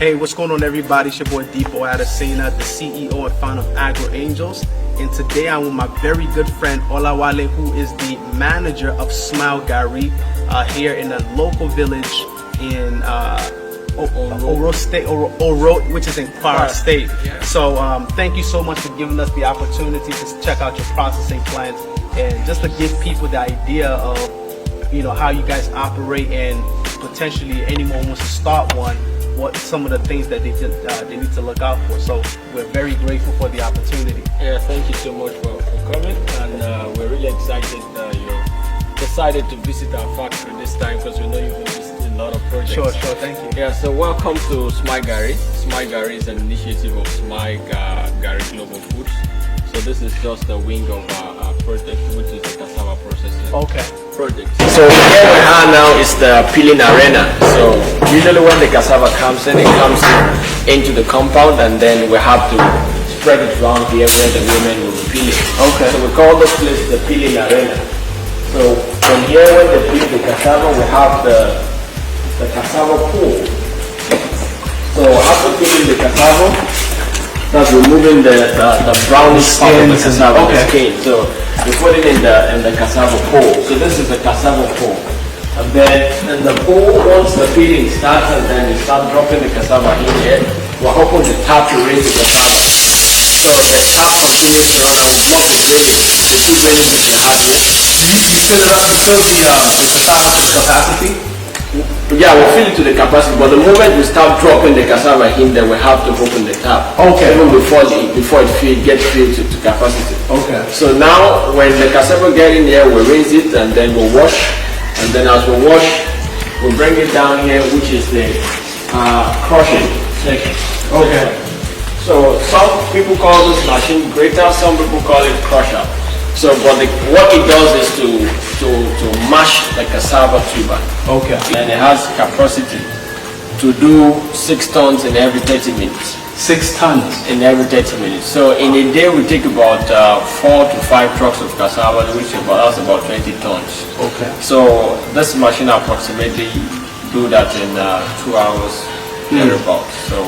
Hey, what's going on, everybody? It's your boy Deepo Adesina, the CEO and founder of Agric. And today I'm with my very good friend Olawale, who is the manager of Smile Garri here in a local village in Oro State, Oro, which is in Kwara State. Yeah. So thank you so much for giving us the opportunity to check out your processing plants and just to give people the idea of how you guys operate, and potentially anyone wants to start one, what some of the things that they need to look out for. So we're very grateful for the opportunity. Yeah, thank you so much for coming, and we're really excited you decided to visit our factory this time, because we know you've been visiting a lot of projects. Sure, thank you. Yeah, so welcome to Smile Garri. Smile Garri is an initiative of Smile Garri Global Foods. So this is just a wing of our project, which is the cassava processing project. So here we are now is the peeling arena. So usually when the cassava comes in, it comes into the compound, and then we have to spread it around here where the women will be peeling. Okay. So we call this place the peeling arena. So from here, when they peel the cassava, we have the cassava pool. So after peeling the cassava, that's removing the brownish part of the cassava, the skin. So we put it in the cassava pool. So this is the cassava pool. And then in the pool, once the peeling starts, and then you start dropping the cassava in here, we're hoping the tap to raise the cassava. So the tap continues to run, and we block the drainage. The two drainages we have here. You fill it up, you fill the cassava to capacity? Yeah, we'll fill it to the capacity, but the moment we start dropping the cassava in, then we have to open the tap. Okay. Even before it gets filled to capacity. Okay. So now, when the cassava gets in there, we rinse it, and then we'll wash. And then as we wash, we'll bring it down here, which is the crushing section. Okay. So some people call this machine grater, some people call it crusher. So, but what it does is to mash the cassava tuber. Okay. And it has capacity to do 6 tons in every 30 minutes. 6 tons? In every 30 minutes. So in a day we take about 4 to 5 trucks of cassava, which that's about 20 tons. Okay. So this machine approximately do that in 2 hours, thereabouts. So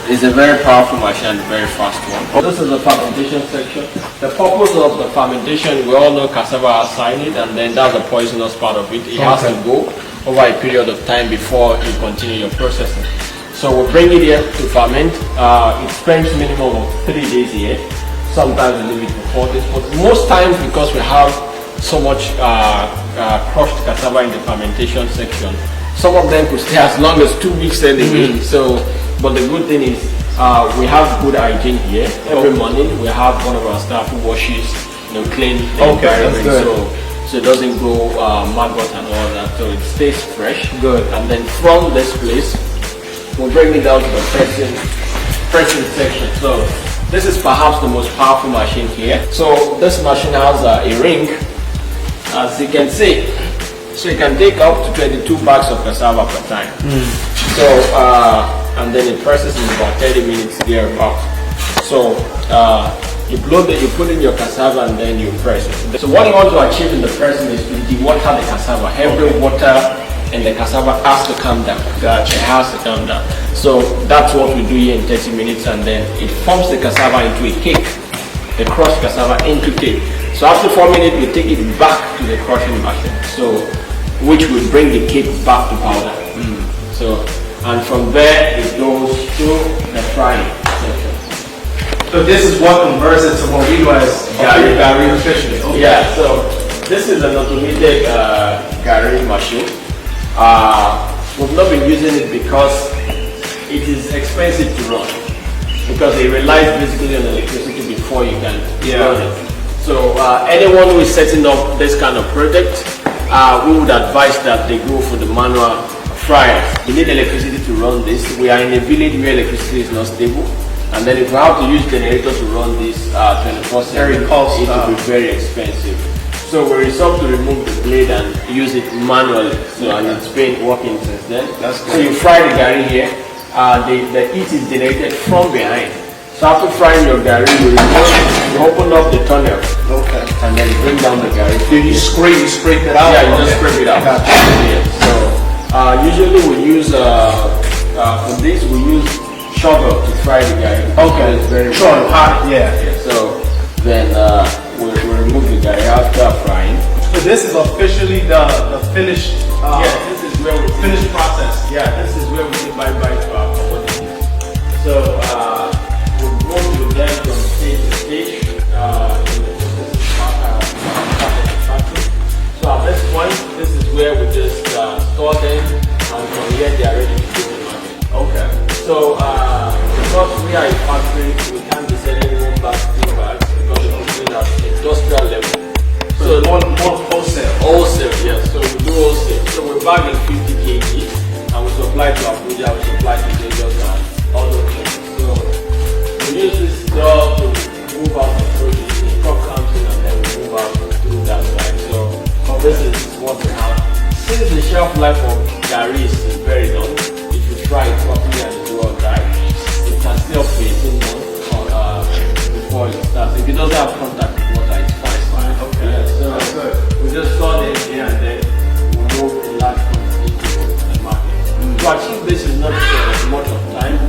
it's a very powerful machine and a very fast one. This is the fermentation section. The purpose of the fermentation, we all know cassava has cyanide, and then that's the poisonous part of it. It has to go over a period of time before you continue your processing. So we bring it here to ferment. It spends minimum of 3 days here. Sometimes we leave it for 4 days, but most times, because we have so much crushed cassava in the fermentation section, some of them could stay as long as 2 weeks anyway. But the good thing is we have good hygiene here. Every morning we have one of our staff who washes, clean the environment, so it doesn't go maggot and all that. So it stays fresh. Good. And then from this place, we'll bring it down to the pressing section. So this is perhaps the most powerful machine here. So this machine has a ring, as you can see. So you can take up to 22 bags of cassava per time. So and then it presses in about 30 minutes thereabouts. So you put in your cassava, and then you press it. So what you want to achieve in the pressing is to dewater the cassava. Every water in the cassava has to come down. Gotcha. It has to come down. So that's what we do here in 30 minutes, and then it forms the cassava into a cake. The crushed cassava into cake. So after 4 minutes, we take it back to the crushing machine. So which will bring the cake back to powder. And from there it goes to the frying section. So this is what converts it to what we do as Garri officially. Okay. Yeah, so this is an automated Garri machine. We've not been using it because it is expensive to run, because it relies basically on electricity before you can run it. So anyone who is setting up this kind of project, we would advise that they go for the manual fryers. You need electricity to run this. We are in a village where electricity is not stable, and then if we have to use generators to run this 24/7, it will be very expensive. So we resolved to remove the blade and use it manually. And it's been working since then. So you fry the Garri here. The heat is generated from behind. So after frying your Garri, you open up the tunnel. Okay. And then bring down the Garri. You scrape it out? Yeah, you just scrape it out. Gotcha. Yeah. So usually we use for this we use shovel to fry the Garri. Okay. It's very Sure, very hot, yeah. So then we remove the Garri after frying. So this is officially the finished. This is where we finished process. Yeah, this is where we say bye bye to our commodity. So we go to them from stage to stage in the factory. So at this point, this is where we just store them, and from here they are ready to go to the market. Okay. So because we are a factory, we can't be selling one bag, two bags, because we're doing at industrial level. So more wholesale. Wholesale, yes. So we do wholesale. So we're bagging 50 kg, and we supply to Abuja, we supply to Lagos, and all those things. So we use this job to move out the produce, the truck comes in, and then we move out through that side. So this is what we have. Since the shelf life of Garri is very long, if you fry it properly and it's well dry, it can stay up to 18 months before it starts. If it doesn't have contact with water, it's fine. Okay. Yeah, so we just store them here and then we move a large quantity to the market. To achieve this is not much of time.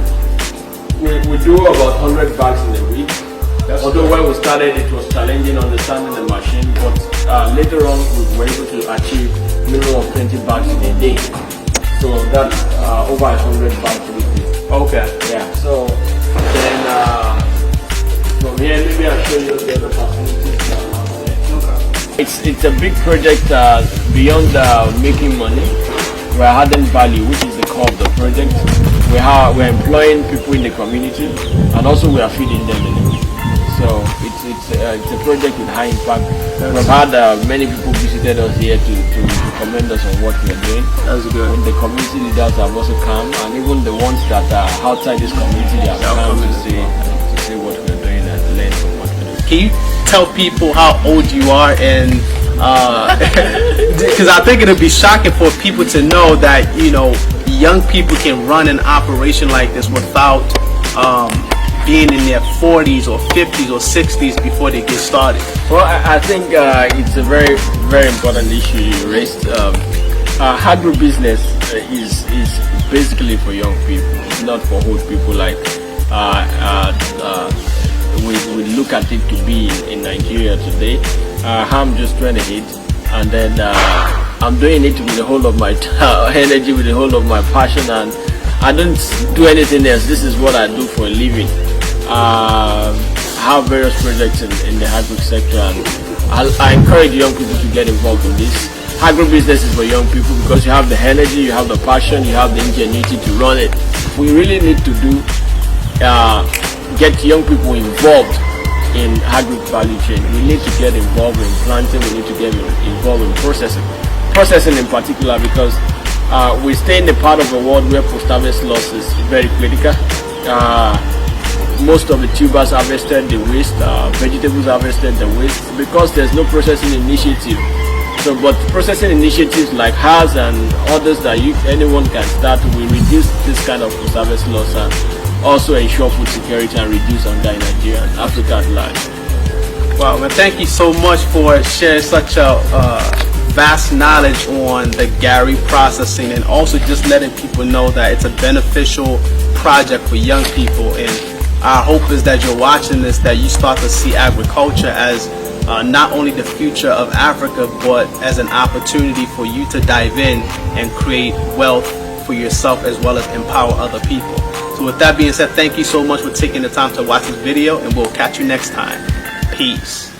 We do about 100 bags in a week. Although when we started it was challenging understanding the machine, but later on we were able to achieve minimum of 20 bags in a day. So that's over 100 bags weekly. Okay. Yeah. So then from here maybe I'll show you the other facilities. It's a big project beyond making money. We're adding value, which is the core of the project. We're employing people in the community, and also we are feeding them. So it's a project with high impact. We've had many people visited us here to commend us on what we're doing. That's good. And the community leaders have also come, and even the ones that are outside this community have come to see what we're doing and learn from what we're doing. Can you tell people how old you are, and because I think it'll be shocking for people to know that young people can run an operation like this without being in their 40s or 50s or 60s before they get started. Well, I think it's a very, very important issue you raised. Agribusiness is basically for young people, not for old people like we look at it to be in Nigeria today. I'm just 28, and then I'm doing it with the whole of my energy, with the whole of my passion, and I don't do anything else. This is what I do for a living. I have various projects in the agric sector, and I encourage young people to get involved in this. Agribusiness is for young people because you have the energy, you have the passion, you have the ingenuity to run it. We really need to get young people involved in agric value chain. We need to get involved in planting, we need to get involved in processing in particular, because we stay in the part of the world where post-harvest loss is very critical. Most of the tubers harvested the waste, vegetables harvested the waste, because there's no processing initiative. So, but processing initiatives like ours and others that anyone can start will reduce this kind of post-harvest loss and also ensure food security and reduce hunger in Nigeria and Africa at large. Wow, man, thank you so much for sharing such a vast knowledge on the Garri processing, and also just letting people know that it's a beneficial project for young people. And our hope is that you're watching this, that you start to see agriculture as not only the future of Africa, but as an opportunity for you to dive in and create wealth for yourself as well as empower other people. So with that being said, thank you so much for taking the time to watch this video, and we'll catch you next time. Peace.